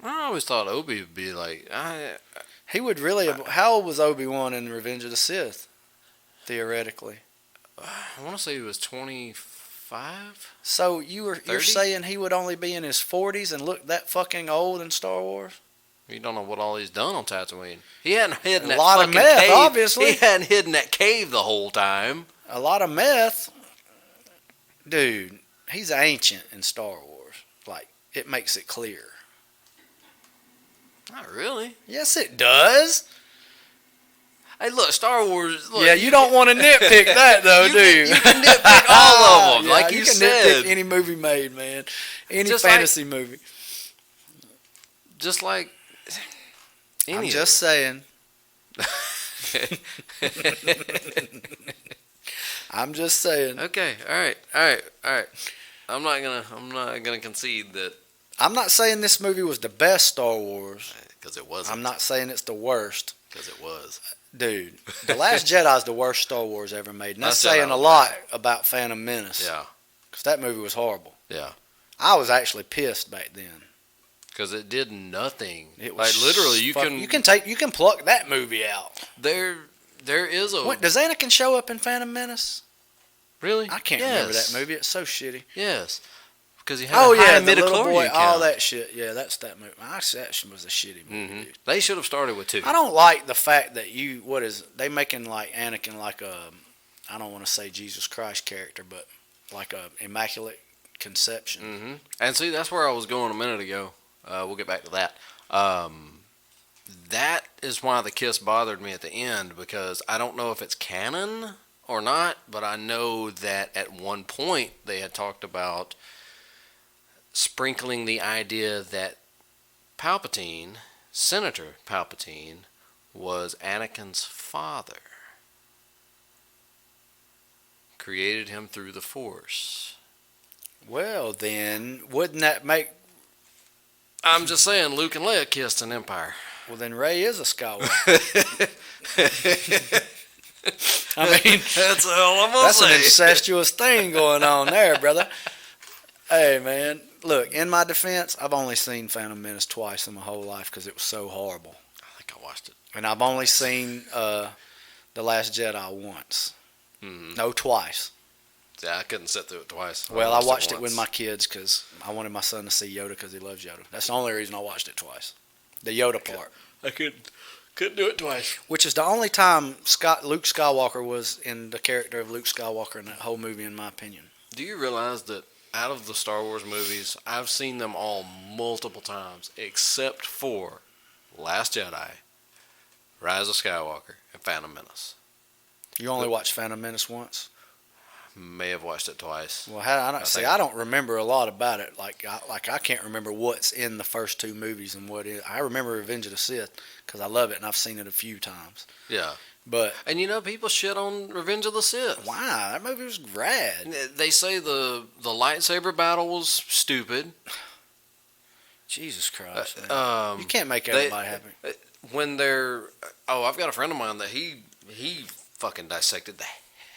I always thought Obi would be like, He would really have, how old was Obi-Wan in Revenge of the Sith, theoretically? I want to say he was 25. So you're 30? saying he would only be in his 40s and look that fucking old in Star Wars? You don't know what all he's done on Tatooine. He hadn't hidden A that lot of fucking meth, cave. obviously. He hadn't hidden that cave the whole time. A lot of meth. Dude, he's ancient in Star Wars. Like, it makes it clear. Not really. Yes, it does. Hey, look, Star Wars. Look, Yeah, you don't want to nitpick that, though, do you? You can nitpick all of them, Yeah, like you can said. nitpick any movie made, man. Any Just fantasy movie. Just like any I'm of just saying. I'm just saying. Okay, all right. I'm not gonna concede that I'm not saying this movie was the best Star Wars. because it wasn't. I'm not saying it's the worst. Because it was. Dude, The Last Jedi is the worst Star Wars ever made. And that's Last Jedi saying a was lot about Phantom Menace. Yeah, Because that movie was horrible. yeah. I was actually pissed back then. Because it did nothing. It was Like literally, you can pluck that movie out. there is a What, does Anakin show up in Phantom Menace? really. I can't remember that movie. It's so shitty. Yes, because he had Oh a high yeah, the little boy, midichlorian all count. that shit. Yeah, that's that movie. That was a shitty movie. Mhm. Dude. They should have started with 2. I don't like the fact that they making like Anakin like a, I don't want to say Jesus Christ character, but like a immaculate conception. Mm-hmm. And see, that's where I was going a minute ago. We'll get back to that. That is why the kiss bothered me at the end, because I don't know if it's canon or not, but I know that at one point they had talked about sprinkling the idea that Palpatine, Senator Palpatine, was Anakin's father. Created him through the Force. Well, then wouldn't that make? I'm just saying, Luke and Leia kissed in Empire. Well, then Rey is a Skywalker. I mean, That's all I'm gonna that's an say. incestuous thing going on there, brother. Hey, man, look. In my defense, I've only seen Phantom Menace twice in my whole life because it was so horrible, I think I watched it. and I've only seen The Last Jedi once. Mm-hmm. No, twice. Yeah, I couldn't sit through it twice. Well, I watched it once. with my kids because I wanted my son to see Yoda because he loves Yoda. That's the only reason I watched it twice. The Yoda part. I couldn't do it twice. Which is the only time Luke Skywalker was in the character of Luke Skywalker in that whole movie, in my opinion. Do you realize that out of the Star Wars movies, I've seen them all multiple times, except for Last Jedi, Rise of Skywalker, and Phantom Menace. You only watched Phantom Menace once? May have watched it twice. Well, I think- I don't remember a lot about it. I can't remember what's in the first two movies and what is. I remember Revenge of the Sith because I love it and I've seen it a few times. Yeah. But And you know, people shit on Revenge of the Sith. why? That movie was rad. They say the lightsaber battle was stupid. Jesus Christ, man. You can't make they- everybody happy. When they're... Oh, I've got a friend of mine that he fucking dissected the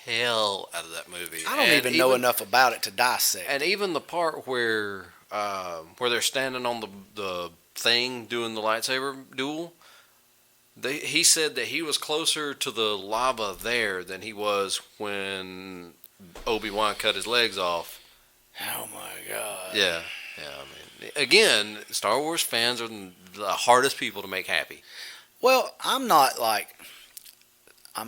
hell out of that movie. I don't And even know enough about it to dissect. And even the part where they're standing on the thing doing the lightsaber duel, he said that he was closer to the lava there than he was when Obi-Wan cut his legs off. Oh my God. Yeah. I mean, again, Star Wars fans are the hardest people to make happy. Well, I'm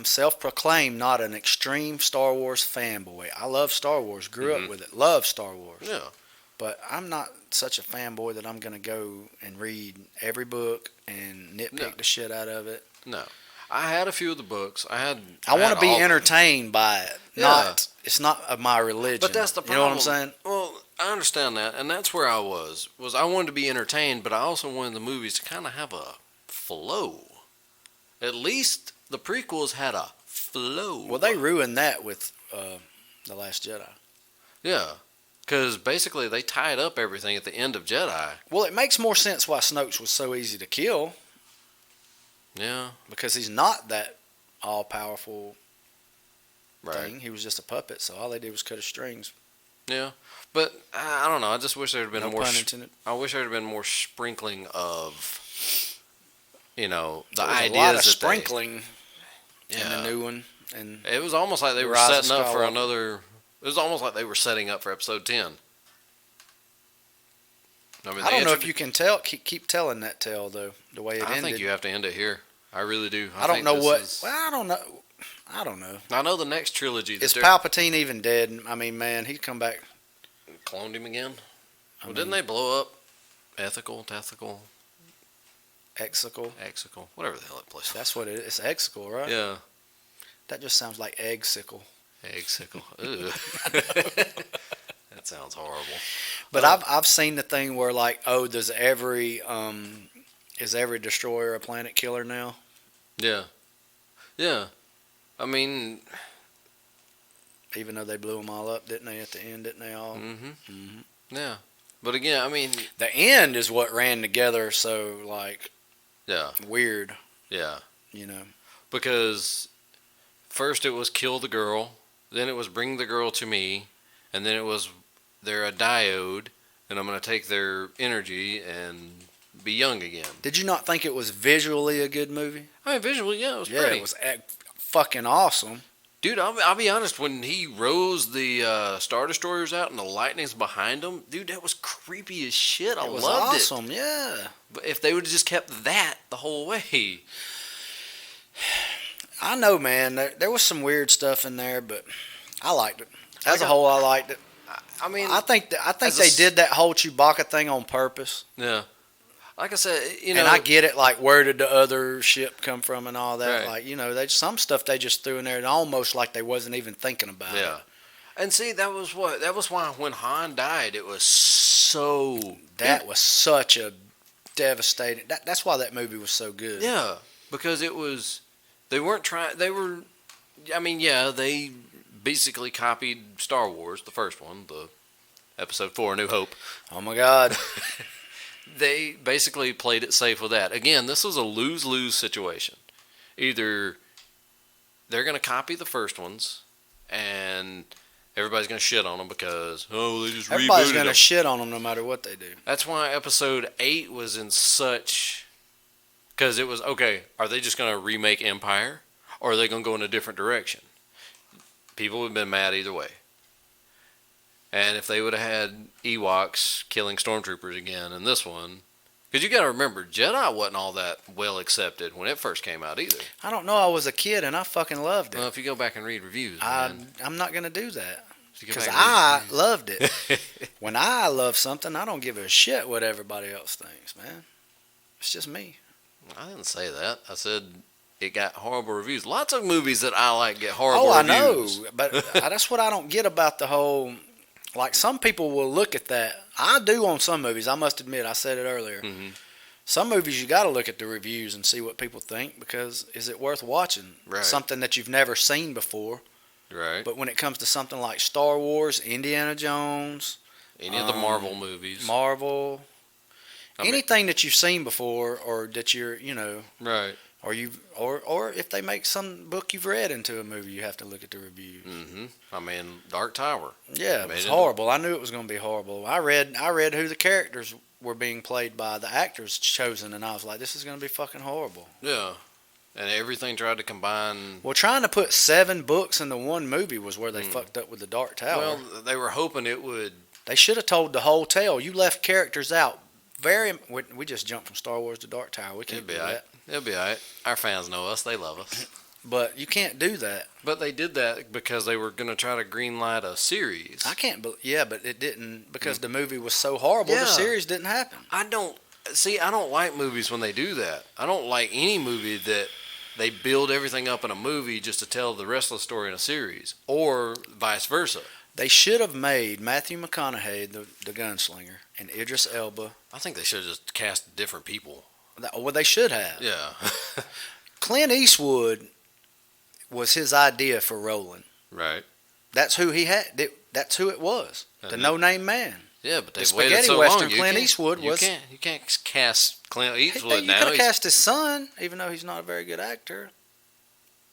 self-proclaimed not an extreme Star Wars fanboy. I love Star Wars, grew up with it, love Star Wars. Yeah. But I'm not such a fanboy that I'm going to go and read every book and nitpick No. the shit out of it. No. I had a few of the books. I want had to be all of them. entertained by it. Yeah. It's not my religion. But that's the You problem. know what I'm saying? Well, I understand that, and that's where I was I wanted to be entertained, but I also wanted the movies to kind of have a flow. At least the prequels had a flow. Well, they ruined that with The Last Jedi. Yeah, because basically they tied up everything at the end of Jedi. Well, it makes more sense why Snoke was so easy to kill, Yeah, because he's not that all-powerful right. thing. He was just a puppet, so all they did was cut his strings. Yeah, but I don't know. I just wish there had been No more. pun intended. I wish there had been more sprinkling of, the There was ideas a lot of that sprinkling they, in the new one, and It was almost like they were Rise of setting up for Skywalker. another. It was almost like they were setting up for episode 10. I mean, I don't know if intro- you can tell. Keep telling that tale though. The way it I ended. think you have to end it here. I really do. I don't think know this what. is- Well, I don't know. I don't know. I know the next trilogy. Is That Palpatine even dead? I mean, man, he'd come back. cloned him again. I Well, mean, didn't they blow up ethical, Exical. exical, whatever the hell that place? That's what it is. It's Exical, right? Yeah, That just sounds like Eggsicle. exical. Ugh. That sounds horrible. But I've seen the thing where like, oh, does every is every destroyer a planet killer now? Yeah, yeah. I mean, Even though they blew them all up, didn't they? At the end, didn't they all? yeah. But again, I mean, The end is what ran together so like yeah, weird, yeah. you know. Because first it was kill the girl, then it was bring the girl to me, and then it was they're a diode, and I'm going to take their energy and be young again. Did you not think it was visually a good movie? I mean, visually, yeah, it was Yeah, pretty. it was fucking awesome. Dude, I'll be honest, when he rose the Star Destroyers out and the lightning's behind them, dude, that was creepy as shit. I It was loved it. awesome, yeah. But if they would have just kept that the whole way. I know, man. There was some weird stuff in there, but I liked it. As a got- whole, I liked it. I mean, I think as a they s- did that whole Chewbacca thing on purpose. yeah. Like I said, you know. And I get it, like where did the other ship come from and all that. Right. Like, you know, some stuff they just threw in there and almost like they wasn't even thinking about Yeah. it. And see, that was why when Han died, it was so. That was such a devastating. That's why that movie was so good. Yeah, because it was. They weren't trying. They were. I mean, yeah, they basically copied Star Wars, the first one, the Episode 4, A New Hope. Oh my God. They basically played it safe with that. Again, this was a lose-lose situation. Either they're going to copy the first ones, and everybody's going to shit on them because, they just Everybody's rebooted gonna them. shit on them no matter what they do. That's why Episode 8 was in such... Because it was, okay, are they just going to remake Empire? Or are they going to go in a different direction? People would have been mad either way. And if they would have had Ewoks killing stormtroopers again in this one... Because you got to remember, Jedi wasn't all that well accepted when it first came out either. I don't know. I was a kid and I fucking loved it. Well, if you go back and read reviews, man. I'm not gonna do that If you go because back and read I reviews. loved it. When I love something, I don't give a shit what everybody else thinks, man. It's just me. I didn't say that. I said it got horrible reviews. Lots of movies that I like get horrible Oh, I reviews. know, but that's what I don't get about the whole. Like some people will look at that. I do on some movies. I must admit, I said it earlier. Mm-hmm. Some movies you got to look at the reviews and see what people think because is it worth watching? Right. Something that you've never seen before. Right. But when it comes to something like Star Wars, Indiana Jones, Any of the Marvel movies. Marvel, I mean- anything that you've seen before or that you're, Right. or if they make some book you've read into a movie, you have to look at the reviews. Mm-hmm. I mean, Dark Tower. Yeah, it Made was it- horrible. I knew it was going to be horrible. I read who the characters were being played by, the actors chosen, and I was like, this is going to be fucking horrible. Yeah. And everything tried to combine. Well, trying to put 7 books into one movie was where they fucked up with the Dark Tower. Well, they were hoping it would. They should have told the whole tale. You left characters out. We just jumped from Star Wars to Dark Tower. We can't It'll be do all right. that. It'll be all right. Our fans know us. They love us. But you can't do that. But they did that because they were going to try to greenlight a series. I can't believe. Yeah, but it didn't because the movie was so horrible. Yeah. The series didn't happen. I don't like movies when they do that. I don't like any movie that They build everything up in a movie just to tell the rest of the story in a series, or vice versa. They should have made Matthew McConaughey the gunslinger and Idris Elba. I think they should have just cast different people. Well, they should have. Yeah. Clint Eastwood was his idea for Roland. Right. That's who he had. That's who it was. The no-name man. Yeah, but The they've waited spaghetti so western long. Clint Eastwood was. You can't cast Clint Eastwood You now. could have cast his son, even though he's not a very good actor.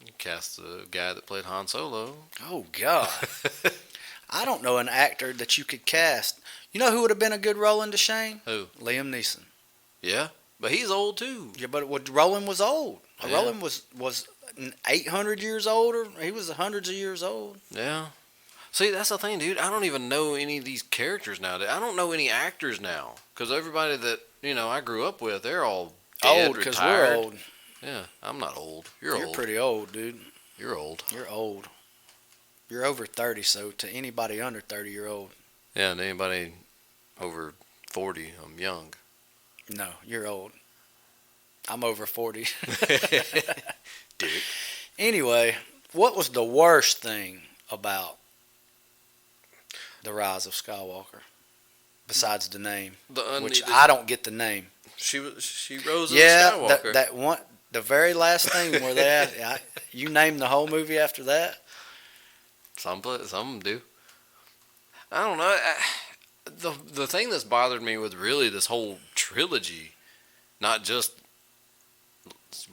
You cast the guy that played Han Solo. Oh God. I don't know an actor that you could cast. You know who would have been a good Roland Deschain? Who? Liam Neeson. Yeah, but he's old too. Yeah, but Roland was old. Yeah. Roland was 800 years old, or he was hundreds of years old. Yeah. See, that's the thing, dude. I don't even know any of these characters now. I don't know any actors now, because everybody that I grew up with, they're all dead, Old, because retired. we're old. Yeah, I'm not old. You're You're old. pretty old, dude. You're old. You're old. You're over 30, so to anybody under 30, you're old. Yeah, and anybody over 40, I'm young. No, you're old. I'm over 40. Dick. Anyway, what was the worst thing about The Rise of Skywalker? Besides the name, which I don't get the name. She rose Yeah, as Skywalker. that one, the very last thing where they you named the whole movie after that. Some do. I don't know. The thing that's bothered me with really this whole trilogy, not just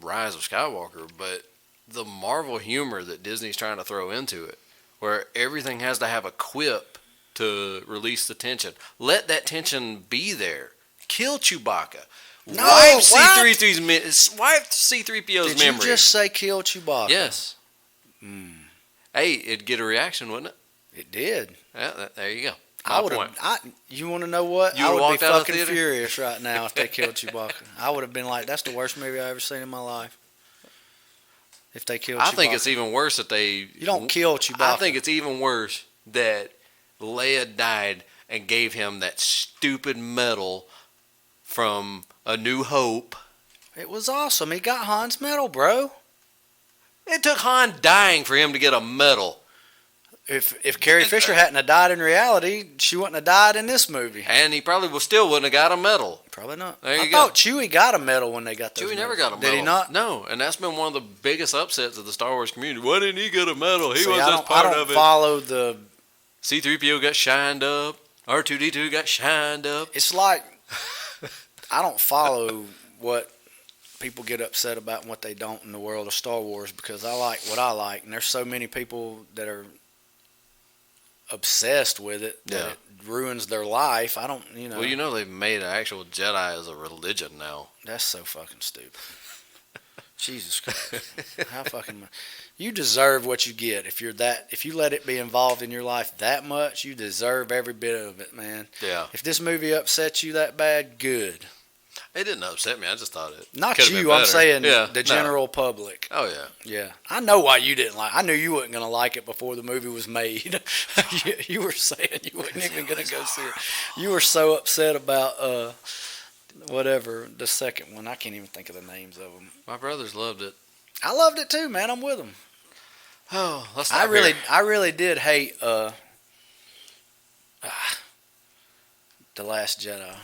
Rise of Skywalker, but the Marvel humor that Disney's trying to throw into it, where everything has to have a quip to release the tension. Let that tension be there. Kill Chewbacca. No, wipe what? C-3PO's Did memory. you just say kill Chewbacca? Yes. Hey, it'd get a reaction, wouldn't it? It did. Yeah, there you go. I would have. You want to know what? I would be walked out of the fucking theater? furious right now if they killed Chewbacca. I would have been like, "That's the worst movie I ever seen in my life." If they killed Chewbacca, I think it's even worse that they. You don't kill Chewbacca. I think it's even worse that Leia died and gave him that stupid medal from A New Hope. It was awesome. He got Han's medal, bro. It took Han dying for him to get a medal. If Carrie Fisher hadn't have died in reality, she wouldn't have died in this movie. And he probably still wouldn't have got a medal. Probably not. There you I go. thought Chewie got a medal when they got those Chewie never medals. got a medal. Did he not? No, and that's been one of the biggest upsets of the Star Wars community. Why didn't he get a medal? He See, was I just don't, part I don't of it. follow the. C-3PO got shined up. R2-D2 got shined up. It's like I don't follow what people get upset about and what they don't in the world of Star Wars, because I like what I like, and there's so many people that are obsessed with it that Yeah. it ruins their life. I don't, Well, they've made an actual Jedi as a religion now. That's so fucking stupid. Jesus Christ. How fucking you deserve what you get. If you let it be involved in your life that much, you deserve every bit of it, man. Yeah. If this movie upsets you that bad, good. It didn't upset me. I just thought it Not could've been you, I'm better. saying Yeah, the no. general public. Oh, yeah. Yeah. I know why you didn't like it. I knew you weren't going to like it before the movie was made. you were saying you weren't even going to go see it. You were so upset about whatever, the second one. I can't even think of the names of them. My brothers loved it. I loved it too, man. I'm with them. Oh, let's I really did hate The Last Jedi.